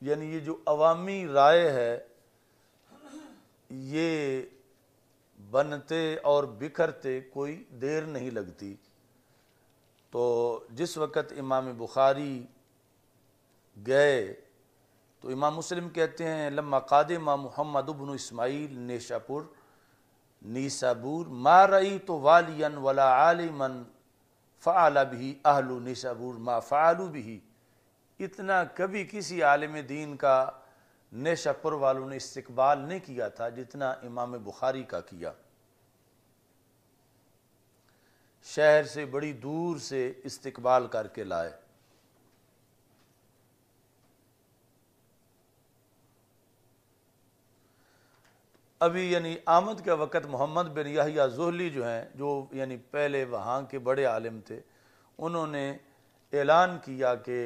یعنی یہ جو عوامی رائے ہے یہ بنتے اور بکھرتے کوئی دیر نہیں لگتی. تو جس وقت امام بخاری گئے تو امام مسلم کہتے ہیں لما قادم محمد بن اسماعیل نیسابور ما رأیت والیا ولا عالما فعل به اہل نیسابور ما فعلوا به. اتنا کبھی کسی عالم دین کا نیشاپور والوں نے استقبال نہیں کیا تھا جتنا امام بخاری کا کیا. شہر سے بڑی دور سے استقبال کر کے لائے. ابھی یعنی آمد کا وقت محمد بن یحییٰ زہلی جو ہیں، جو یعنی پہلے وہاں کے بڑے عالم تھے، انہوں نے اعلان کیا کہ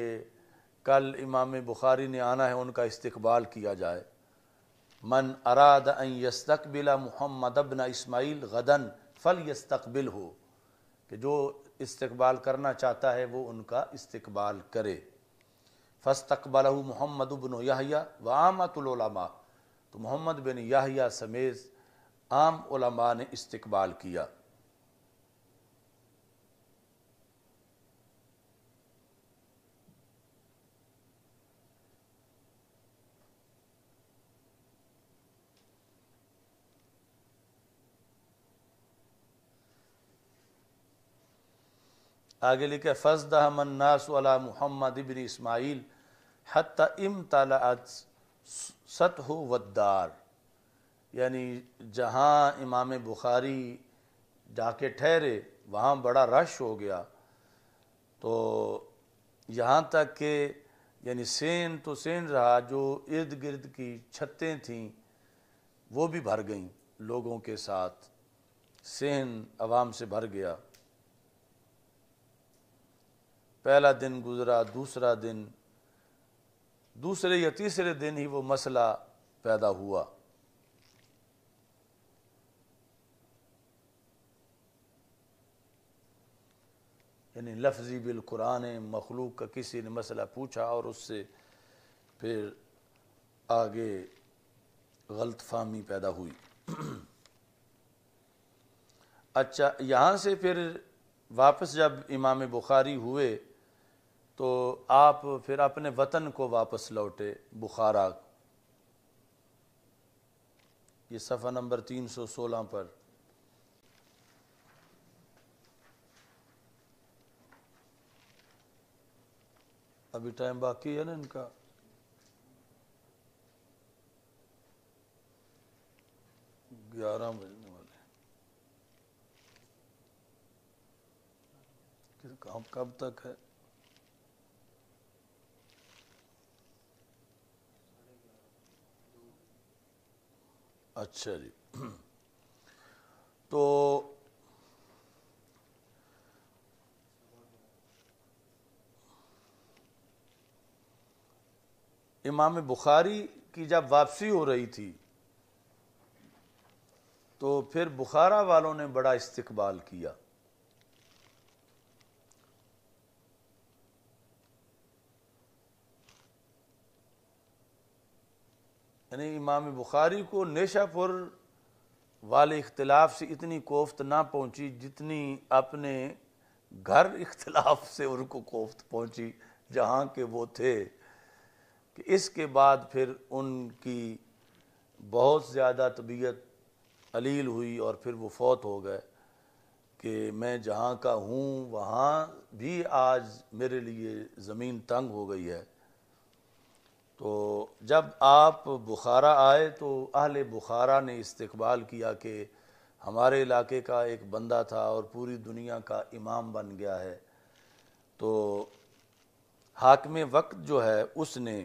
کل امام بخاری نے آنا ہے، ان کا استقبال کیا جائے. من اراد ان یستقبل محمد بن اسماعیل غدا فلیستقبلہ، کہ جو استقبال کرنا چاہتا ہے وہ ان کا استقبال کرے. فاستقبلہ محمد بن یحییٰ وعامۃ العلماء، تو محمد بن یحییٰ سمیت عام علماء نے استقبال کیا. آگے لکھا فازدحم الناس علی محمد بن اسماعیل حتی امتلأت سطح والدار، یعنی جہاں امام بخاری جا کے ٹھہرے وہاں بڑا رش ہو گیا. تو یہاں تک کہ یعنی سین تو سین رہا، جو ارد گرد کی چھتیں تھیں وہ بھی بھر گئیں لوگوں کے ساتھ، سین عوام سے بھر گیا. پہلا دن گزرا، دوسرا دن، دوسرے یا تیسرے دن ہی وہ مسئلہ پیدا ہوا. یعنی لفظی بالقرآن مخلوق کا کسی نے مسئلہ پوچھا اور اس سے پھر آگے غلط فہمی پیدا ہوئی. اچھا، یہاں سے پھر واپس جب امام بخاری ہوئے تو آپ پھر اپنے وطن کو واپس لوٹے بخارا. یہ صفحہ نمبر 316 پر. ابھی ٹائم باقی ہے نا ان کا؟ گیارہ بجنے والے. کام کب تک ہے؟ اچھا جی. تو امام بخاری کی جب واپسی ہو رہی تھی تو پھر بخارا والوں نے بڑا استقبال کیا. یعنی امام بخاری کو نیشاپور والے اختلاف سے اتنی کوفت نہ پہنچی جتنی اپنے گھر اختلاف سے ان کو کوفت پہنچی جہاں کے وہ تھے. کہ اس کے بعد پھر ان کی بہت زیادہ طبیعت علیل ہوئی اور پھر وہ فوت ہو گئے کہ میں جہاں کا ہوں وہاں بھی آج میرے لیے زمین تنگ ہو گئی ہے. تو جب آپ بخارا آئے تو اہل بخارا نے استقبال کیا کہ ہمارے علاقے کا ایک بندہ تھا اور پوری دنیا کا امام بن گیا ہے. تو حاکم وقت جو ہے اس نے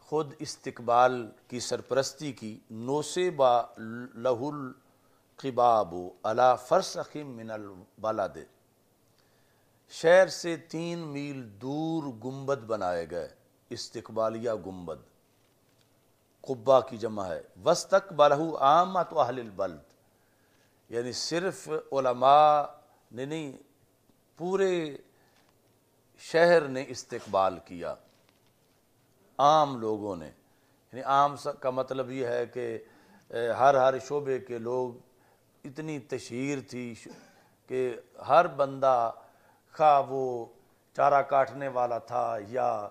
خود استقبال کی سرپرستی کی. نوسیبا لہ القباب علی فرسخ من البلد، شہر سے 3 میل دور گنبد بنائے گئے، استقبالیہ گنبد، قبہ کی جمع ہے. واستقبلہ عامۃ اہل البلد، یعنی صرف علماء نے نہیں، پورے شہر نے استقبال کیا. عام لوگوں نے، یعنی عام کا مطلب یہ ہے کہ ہر شعبے کے لوگ، اتنی تشہیر تھی کہ ہر بندہ، خواہ وہ چارہ کاٹنے والا تھا یا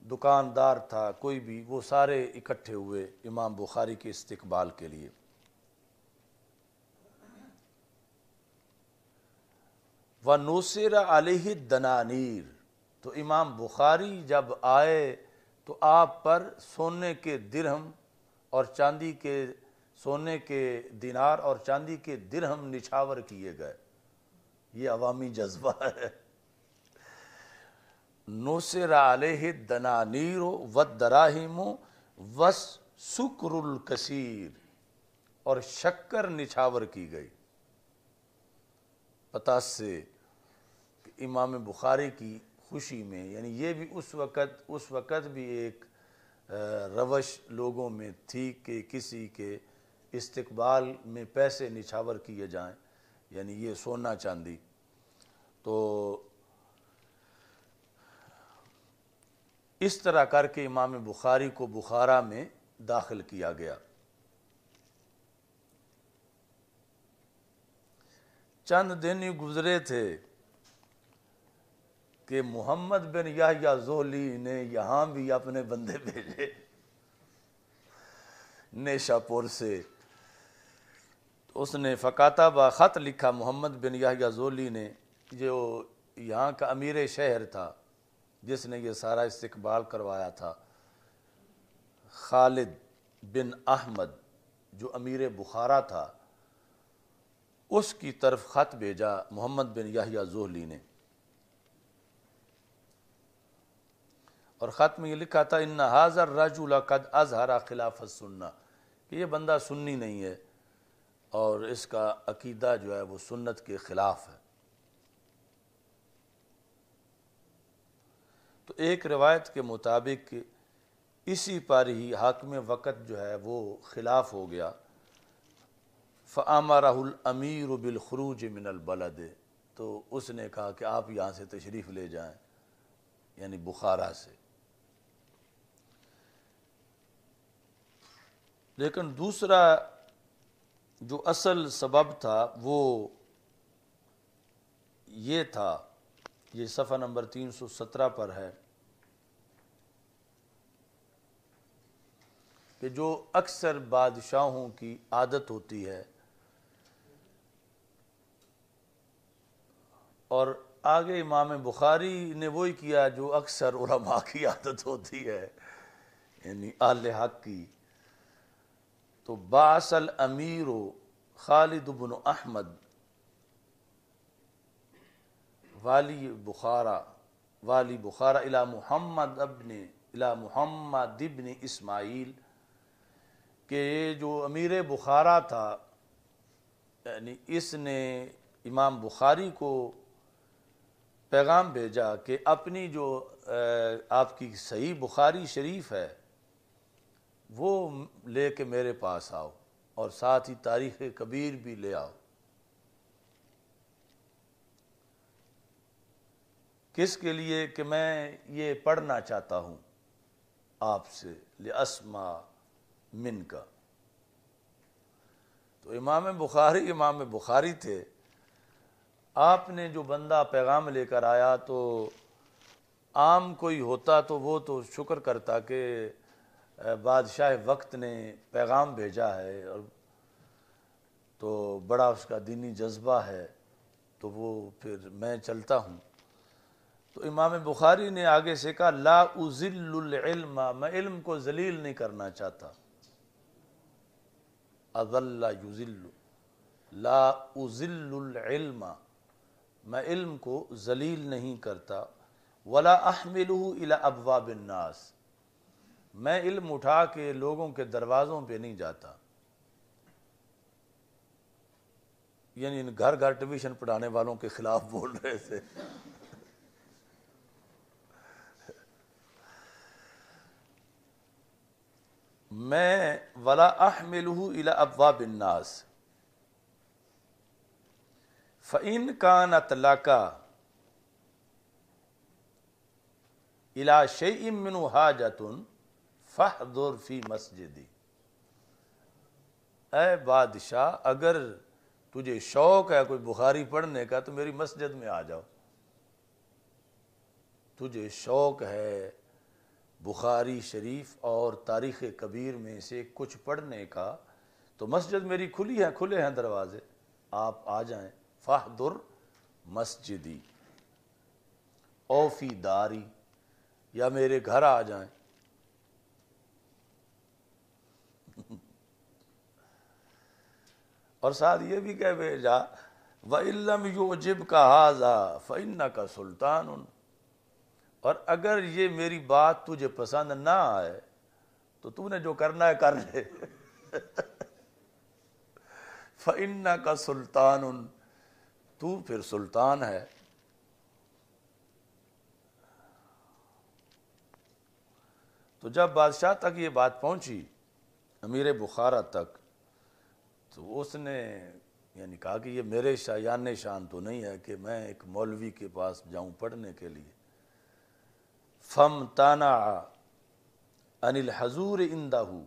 دکاندار تھا، کوئی بھی، وہ سارے اکٹھے ہوئے امام بخاری کے استقبال کے لیے۔ وَنُصِرَ عَلَيْهِ الدَّنَانِيرُ، تو امام بخاری جب آئے تو آپ پر سونے کے درہم اور چاندی کے، سونے کے دینار اور چاندی کے درہم نچھاور کیے گئے۔ یہ عوامی جذبہ ہے۔ نُصِرَ عَلَيْهِ الدَّنَانِيرُ وَالدَّرَاهِمُ وَالسُّكْرُ الْكَثِيرُ، اور شکر نچھاور کی گئی۔ پتہ سے کہ امام بخاری کی خوشی میں، یعنی یہ بھی اس وقت بھی ایک روش لوگوں میں تھی کہ کسی کے استقبال میں پیسے نچھاور کیے جائیں، یعنی یہ سونا چاندی۔ تو اس طرح کر کے امام بخاری کو بخارا میں داخل کیا گیا۔ چند دن ہی گزرے تھے کہ محمد بن یحییٰ زہلی نے یہاں بھی اپنے بندے بھیجے نیشا پور سے۔ تو اس نے فکاتبہ، خط لکھا محمد بن یحییٰ زہلی نے، جو یہاں کا امیر شہر تھا، جس نے یہ سارا استقبال کروایا تھا، خالد بن احمد جو امیر بخارا تھا، اس کی طرف خط بھیجا محمد بن یحییٰ زہلی نے، اور خط میں یہ لکھا تھا ان ھذا الرجل قد اظہر خلاف السنہ، کہ یہ بندہ سنی نہیں ہے اور اس کا عقیدہ جو ہے وہ سنت کے خلاف ہے۔ تو ایک روایت کے مطابق اسی پر ہی حاکم وقت جو ہے وہ خلاف ہو گیا، فَأَمَرَهُ الْأَمِيرُ بِالْخُرُوجِ مِنَ الْبَلَدِ، تو اس نے کہا کہ آپ یہاں سے تشریف لے جائیں، یعنی بخارا سے۔ لیکن دوسرا جو اصل سبب تھا وہ یہ تھا، یہ صفحہ نمبر 317 پر ہے، کہ جو اکثر بادشاہوں کی عادت ہوتی ہے، اور آگے امام بخاری نے وہی کیا جو اکثر علماء کی عادت ہوتی ہے، یعنی اہل حق کی۔ تو بعث الامیر خالد بن احمد والی بخارا الی محمد ابن اسماعیل، کہ جو امیر بخارا تھا، یعنی اس نے امام بخاری کو پیغام بھیجا کہ اپنی جو آپ کی صحیح بخاری شریف ہے وہ لے کے میرے پاس آؤ، اور ساتھ ہی تاریخ کبیر بھی لے آؤ۔ کس کے لیے؟ کہ میں یہ پڑھنا چاہتا ہوں آپ سے، لِأَسْمَعَ مِنْكَ۔ تو امام بخاری تھے، آپ نے جو بندہ پیغام لے کر آیا، تو عام کوئی ہوتا تو وہ تو شکر کرتا کہ بادشاہ وقت نے پیغام بھیجا ہے، اور تو بڑا اس کا دینی جذبہ ہے، تو وہ پھر میں چلتا ہوں۔ تو امام بخاری نے آگے سے کہا لا اذل العلم، میں علم کو ذلیل نہیں کرنا چاہتا۔ اذل یذل، لا اذل العلم، میں علم کو ذلیل نہیں کرتا، ولا احملہ الی ابواب الناس، میں علم اٹھا کے لوگوں کے دروازوں پہ نہیں جاتا، یعنی گھر گھر ٹیوشن پڑھانے والوں کے خلاف بول رہے تھے۔ میں ولا احملہ الی ابواب الناس فإن كانت لك إلى شيء منه حاجة فاحضر فی مسجدی، اے بادشاہ اگر تجھے شوق ہے کوئی بخاری پڑھنے کا تو میری مسجد میں آ جاؤ، تجھے شوق ہے بخاری شریف اور تاریخ کبیر میں سے کچھ پڑھنے کا تو مسجد میری کھلی ہے، کھلے ہیں دروازے، آپ آ جائیں۔ فاحضر مسجدی او فی داری، یا میرے گھر آ جائیں۔ اور ساتھ یہ بھی کہہ بھیجا وَإِن لَّمْ يُعْجِبْكَ هَٰذَا فَإِنَّكَ سُلْطَانٌ، اور اگر یہ میری بات تجھے پسند نہ آئے تو تو نے جو کرنا ہے کر لے۔ فَإِنَّكَ سُلْطَانٌ، تو پھر سلطان ہے۔ تو جب بادشاہ تک یہ بات پہنچی، امیر بخارا تک، تو اس نے یعنی کہا کہ یہ میرے شایان شان تو نہیں ہے کہ میں ایک مولوی کے پاس جاؤں پڑھنے کے لیے۔ فَامْتَنَعَ عَنِ الْحَضُورِ عِنْدَهُ،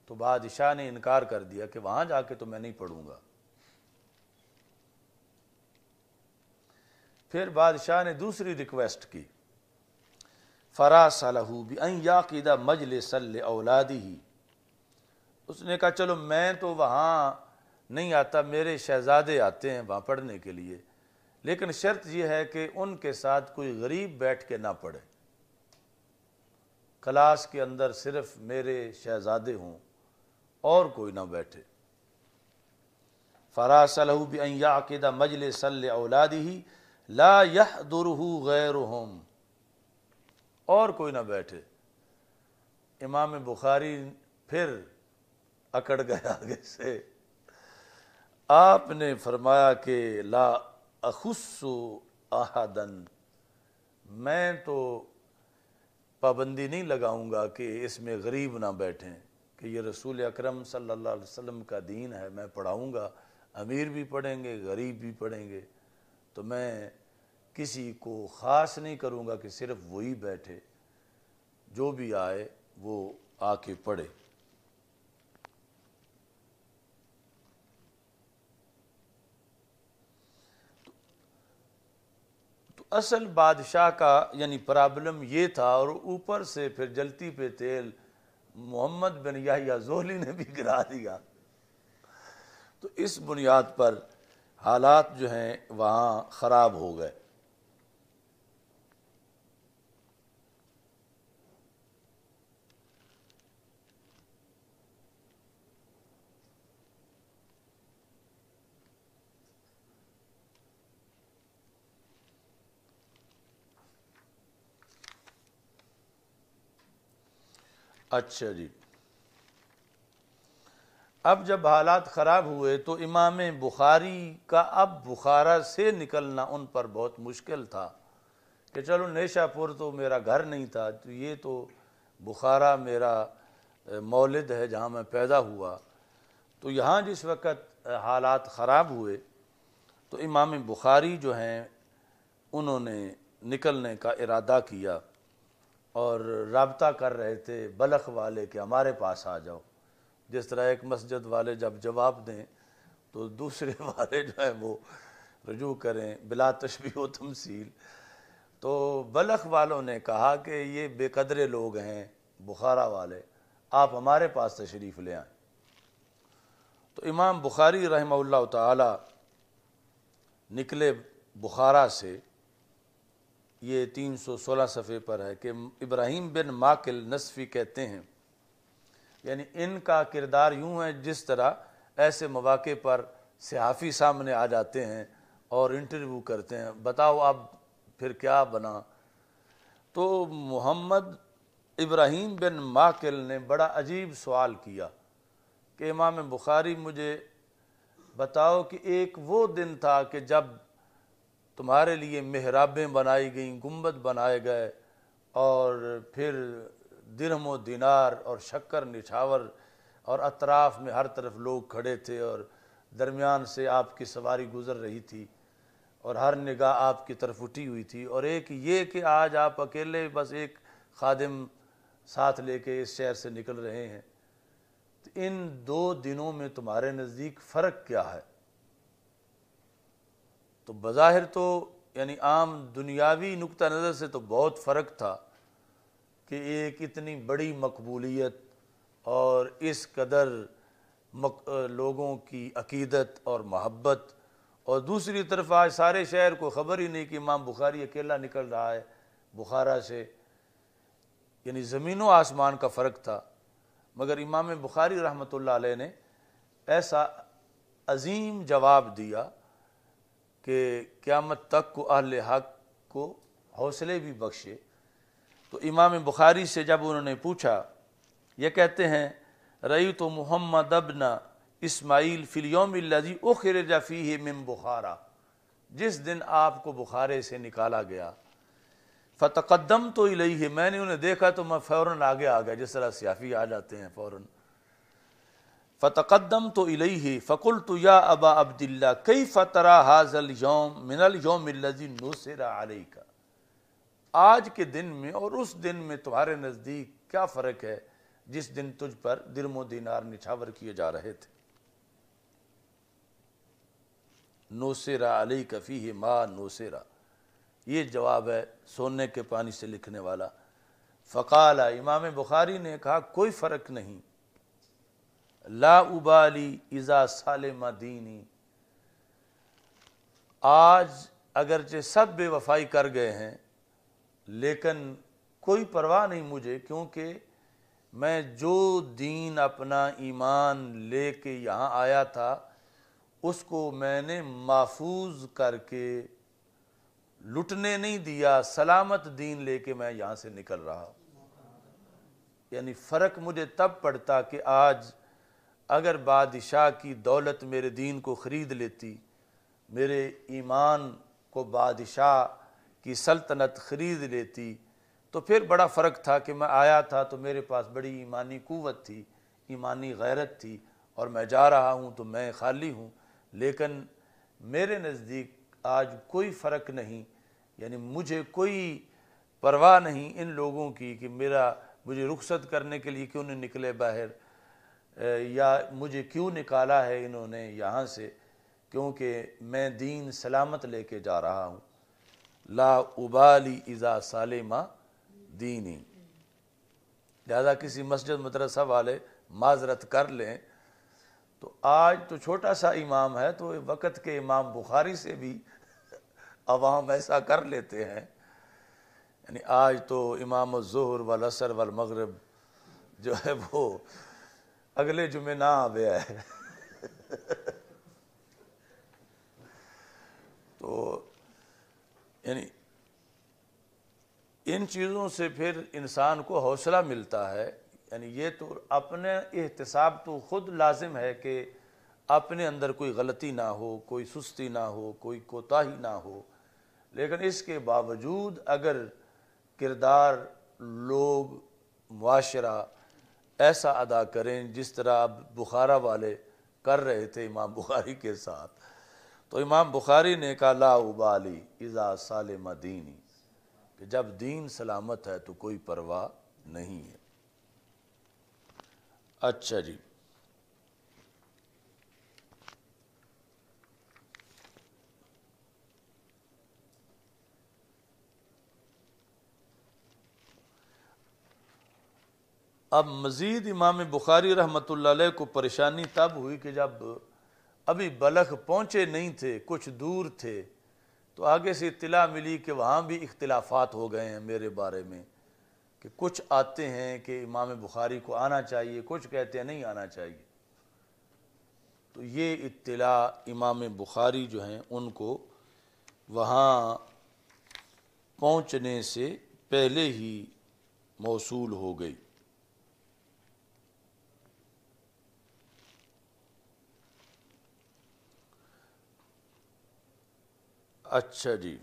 تو بادشاہ نے انکار کر دیا کہ وہاں جا کے تو میں نہیں پڑھوں گا۔ پھر بادشاہ نے دوسری ریکویسٹ کی، فَرَاسَلَهُ بِأَنْ يَعْقِدَ مَجْلِسًا لِأَوْلَادِهِ، اس نے کہا چلو میں تو وہاں نہیں آتا، میرے شہزادے آتے ہیں وہاں پڑھنے کے لیے، لیکن شرط یہ ہے کہ ان کے ساتھ کوئی غریب بیٹھ کے نہ پڑھے، کلاس کے اندر صرف میرے شہزادے ہوں اور کوئی نہ بیٹھے۔ فَرَاسَلَهُ بِأَنْ يَعْقِدَ مَجْلِسًا لِأَوْلَادِهِ لَا يَحْضُرُهُ غَيْرُهُمْ، اور کوئی نہ بیٹھے۔ امام بخاری پھر اکڑ گئے آگے سے، آپ نے فرمایا کہ لا اخص احدن، میں تو پابندی نہیں لگاؤں گا کہ اس میں غریب نہ بیٹھیں، کہ یہ رسول اکرم صلی اللہ علیہ وسلم کا دین ہے، میں پڑھاؤں گا، امیر بھی پڑھیں گے غریب بھی پڑھیں گے، تو میں کسی کو خاص نہیں کروں گا کہ صرف وہی بیٹھے، جو بھی آئے وہ آ کے پڑھے۔ تو اصل بادشاہ کا یعنی پرابلم یہ تھا، اور اوپر سے پھر جلتی پہ تیل محمد بن یحییٰ زہلی نے بھی گرا دیا، تو اس بنیاد پر حالات جو ہیں وہاں خراب ہو گئے۔ اچھا جی، اب جب حالات خراب ہوئے تو امام بخاری کا اب بخارا سے نکلنا ان پر بہت مشکل تھا، کہ چلو نیشا پور تو میرا گھر نہیں تھا، تو یہ تو بخارا میرا مولد ہے جہاں میں پیدا ہوا، تو یہاں جس وقت حالات خراب ہوئے تو امام بخاری جو ہیں انہوں نے نکلنے کا ارادہ کیا، اور رابطہ کر رہے تھے بلخ والے کہ ہمارے پاس آ جاؤ، جس طرح ایک مسجد والے جب جواب دیں تو دوسرے والے جو ہیں وہ رجوع کریں بلا تشبیہ و تمثیل۔ تو بلخ والوں نے کہا کہ یہ بے قدرے لوگ ہیں بخارا والے، آپ ہمارے پاس تشریف لے آئیں۔ تو امام بخاری رحمہ اللہ تعالی نکلے بخارا سے، یہ 316 صفحے پر ہے کہ ابراہیم بن ماکل نصفی کہتے ہیں، یعنی ان کا کردار یوں ہے جس طرح ایسے مواقع پر صحافی سامنے آ جاتے ہیں اور انٹرویو کرتے ہیں، بتاؤ اب پھر کیا بنا۔ تو محمد ابراہیم بن ماکل نے بڑا عجیب سوال کیا کہ امام بخاری مجھے بتاؤ کہ ایک وہ دن تھا کہ جب تمہارے لیے محرابیں بنائی گئیں، گنبد بنائے گئے، اور پھر درہم و دینار اور شکر نچھاور، اور اطراف میں ہر طرف لوگ کھڑے تھے، اور درمیان سے آپ کی سواری گزر رہی تھی، اور ہر نگاہ آپ کی طرف اٹھی ہوئی تھی، اور ایک یہ کہ آج آپ اکیلے بس ایک خادم ساتھ لے کے اس شہر سے نکل رہے ہیں، تو ان 2 دنوں میں تمہارے نزدیک فرق کیا ہے؟ تو بظاہر تو یعنی عام دنیاوی نقطہ نظر سے تو بہت فرق تھا کہ ایک اتنی بڑی مقبولیت اور اس قدر لوگوں کی عقیدت اور محبت، اور دوسری طرف آج سارے شہر کو خبر ہی نہیں کہ امام بخاری اکیلا نکل رہا ہے بخارا سے، یعنی زمین و آسمان کا فرق تھا۔ مگر امام بخاری رحمۃ اللہ علیہ نے ایسا عظیم جواب دیا کہ قیامت تک کو اہل حق کو حوصلے بھی بخشے۔ تو امام بخاری سے جب انہوں نے پوچھا، یہ کہتے ہیں رأیت محمد ابن اسماعیل فی الیوم الذی اخرج فیہ من بخارا، جس دن آپ کو بخارے سے نکالا گیا، فتقدمت الیہ، میں نے انہیں دیکھا تو میں فوراً آگے آ گیا، جس طرح سیافی آ جاتے ہیں فوراً۔ فتقدمت الیہ فقلت یا ابا عبد اللہ کیف تری ھذا الیوم من الیوم الذی نصر علیک، آج کے دن میں اور اس دن میں تمہارے نزدیک کیا فرق ہے جس دن تجھ پر درم و دینار نچھاور کیے جا رہے تھے؟ نوسر علیک فیہ ما نوسر، یہ جواب ہے سونے کے پانی سے لکھنے والا۔ فقال، امام بخاری نے کہا کوئی فرق نہیں، لا ابالی اذا سالم دینی، آج اگرچہ سب بے وفائی کر گئے ہیں لیکن کوئی پرواہ نہیں مجھے، کیونکہ میں جو دین اپنا ایمان لے کے یہاں آیا تھا اس کو میں نے محفوظ کر کے لٹنے نہیں دیا، سلامت دین لے کے میں یہاں سے نکل رہا ہوں۔ یعنی فرق مجھے تب پڑتا کہ آج اگر بادشاہ کی دولت میرے دین کو خرید لیتی، میرے ایمان کو بادشاہ کی سلطنت خرید لیتی، تو پھر بڑا فرق تھا کہ میں آیا تھا تو میرے پاس بڑی ایمانی قوت تھی، ایمانی غیرت تھی، اور میں جا رہا ہوں تو میں خالی ہوں۔ لیکن میرے نزدیک آج کوئی فرق نہیں، یعنی مجھے کوئی پرواہ نہیں ان لوگوں کی کہ مجھے رخصت کرنے کے لیے کیوں نہیں نکلے باہر، یا مجھے کیوں نکالا ہے انہوں نے یہاں سے، کیونکہ میں دین سلامت لے کے جا رہا ہوں۔ لا ابالی اذا سالم دینی، لہذا کسی مسجد مدرسہ والے معذرت کر لیں، تو آج تو چھوٹا سا امام ہے تو وقت کے امام بخاری سے بھی عوام ایسا کر لیتے ہیں، یعنی آج تو امام الظہر والعصر والمغرب جو ہے وہ اگلے جمعے نہ آیا ہے تو یعنی ان چیزوں سے پھر انسان کو حوصلہ ملتا ہے۔ یعنی یہ تو اپنے احتساب تو خود لازم ہے کہ اپنے اندر کوئی غلطی نہ ہو، کوئی سستی نہ ہو، کوئی کوتاہی نہ ہو، لیکن اس کے باوجود اگر کردار، لوگ، معاشرہ ایسا ادا کریں جس طرح اب بخارا والے کر رہے تھے امام بخاری کے ساتھ، تو امام بخاری نے کہا لا ابالی اذا سالم دینی، کہ جب دین سلامت ہے تو کوئی پرواہ نہیں ہے۔ اچھا جی، اب مزید امام بخاری رحمۃ اللہ علیہ کو پریشانی تب ہوئی کہ جب ابھی بلخ پہنچے نہیں تھے، کچھ دور تھے، تو آگے سے اطلاع ملی کہ وہاں بھی اختلافات ہو گئے ہیں میرے بارے میں، کہ کچھ آتے ہیں کہ امام بخاری کو آنا چاہیے، کچھ کہتے ہیں نہیں آنا چاہیے۔ تو یہ اطلاع امام بخاری جو ہیں ان کو وہاں پہنچنے سے پہلے ہی موصول ہو گئی۔ اچھا جی،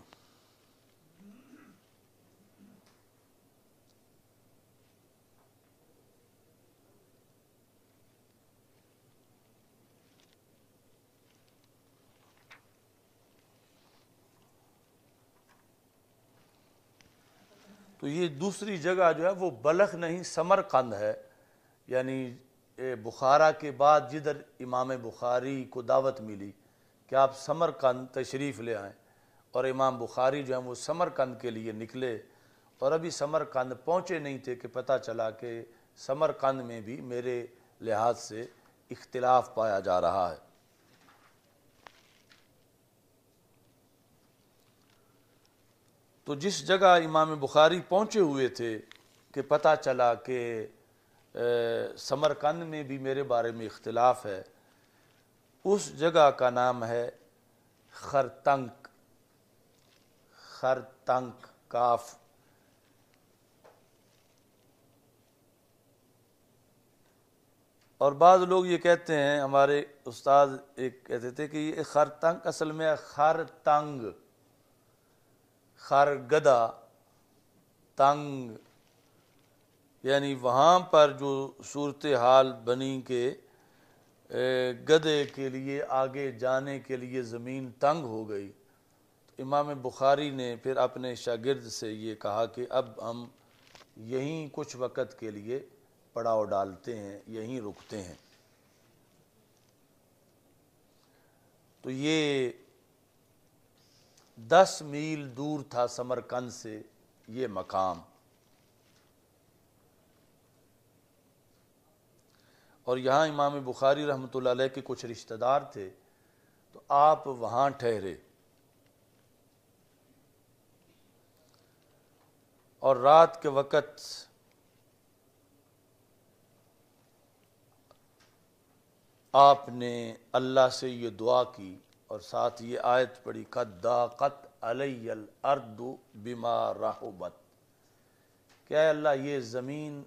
تو یہ دوسری جگہ جو ہے وہ بلخ نہیں سمرقند ہے، یعنی بخارا کے بعد جدھر امام بخاری کو دعوت ملی کہ آپ سمرقند تشریف لے آئیں، اور امام بخاری جو ہیں وہ سمرقند کے لیے نکلے، اور ابھی سمرقند پہنچے نہیں تھے کہ پتہ چلا کہ سمرقند میں بھی میرے لحاظ سے اختلاف پایا جا رہا ہے۔ تو جس جگہ امام بخاری پہنچے ہوئے تھے کہ پتہ چلا کہ سمرقند میں بھی میرے بارے میں اختلاف ہے، اس جگہ کا نام ہے خرتنک، خرتنک کاف۔ اور بعض لوگ یہ کہتے ہیں، ہمارے استاد ایک کہتے تھے کہ یہ خرتنک اصل میں خرتنگ، خرگدہ تنگ، یعنی وہاں پر جو صورتحال بنی کہ گدھے کے لیے آگے جانے کے لیے زمین تنگ ہو گئی، تو امام بخاری نے پھر اپنے شاگرد سے یہ کہا کہ اب ہم یہیں کچھ وقت کے لیے پڑاؤ ڈالتے ہیں، یہیں رکتے ہیں۔ تو یہ 10 میل دور تھا سمرقند سے یہ مقام، اور یہاں امام بخاری رحمۃ اللہ علیہ کے کچھ رشتہ دار تھے، تو آپ وہاں ٹھہرے، اور رات کے وقت آپ نے اللہ سے یہ دعا کی اور ساتھ یہ آیت پڑھی، قد ضاقت علی الارض بما رحبت، کہ اے اللہ یہ زمین،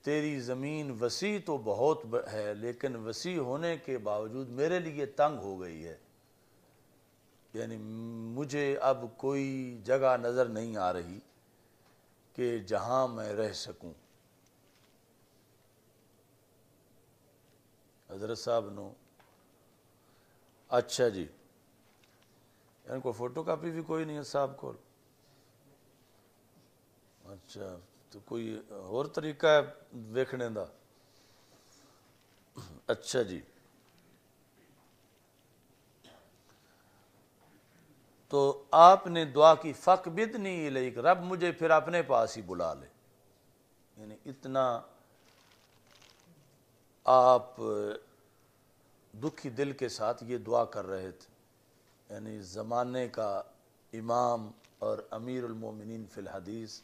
تیری زمین وسیع تو بہت ہے لیکن وسیع ہونے کے باوجود میرے لیے تنگ ہو گئی ہے، یعنی مجھے اب کوئی جگہ نظر نہیں آ رہی کہ جہاں میں رہ سکوں۔ حضرت صاحب نو اچھا جی، یعنی کوئی فوٹو کاپی بھی کوئی نہیں ہے صاحب کو؟ اچھا، تو کوئی اور طریقہ ہے ویکھنے دا؟ اچھا جی، تو آپ نے دعا کی فَقْبِضْنِی اِلَیْکَ، رب مجھے پھر اپنے پاس ہی بلا لے، یعنی اتنا آپ دکھی دل کے ساتھ یہ دعا کر رہے تھے، یعنی زمانے کا امام اور امیر المومنین فی الحدیث،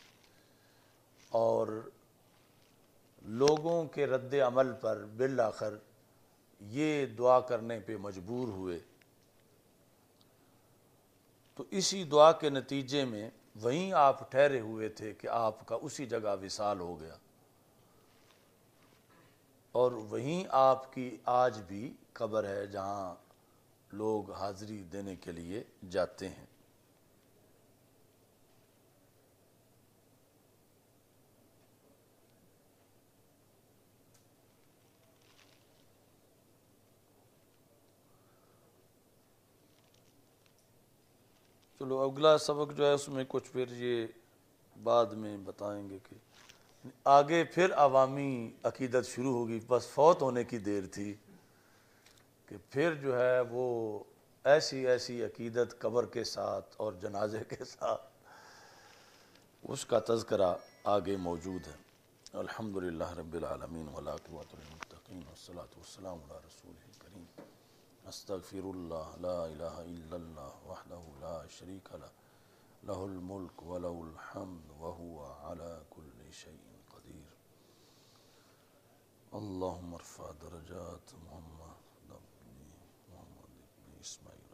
اور لوگوں کے رد عمل پر بالآخر یہ دعا کرنے پہ مجبور ہوئے۔ تو اسی دعا کے نتیجے میں وہیں آپ ٹھہرے ہوئے تھے کہ آپ کا اسی جگہ وصال ہو گیا، اور وہیں آپ کی آج بھی قبر ہے جہاں لوگ حاضری دینے کے لیے جاتے ہیں۔ چلو اگلا سبق جو ہے اس میں کچھ پھر یہ بعد میں بتائیں گے کہ آگے پھر عوامی عقیدت شروع ہوگی، بس فوت ہونے کی دیر تھی کہ پھر جو ہے وہ ایسی ایسی عقیدت قبر کے ساتھ اور جنازے کے ساتھ، اس کا تذکرہ آگے موجود ہے۔ الحمدللہ رب العالمین والعاقبۃ للمتقین والصلاۃ والسلام علی رسولہ الکریم۔ استغفر اللہ لا الہ الا اللہ وحدہ لا شریک لہ، لہ الملک ولہ الحمد وہو علی کل شیء قدیر۔ اللہم ارفع درجات محمد بن اسماعیل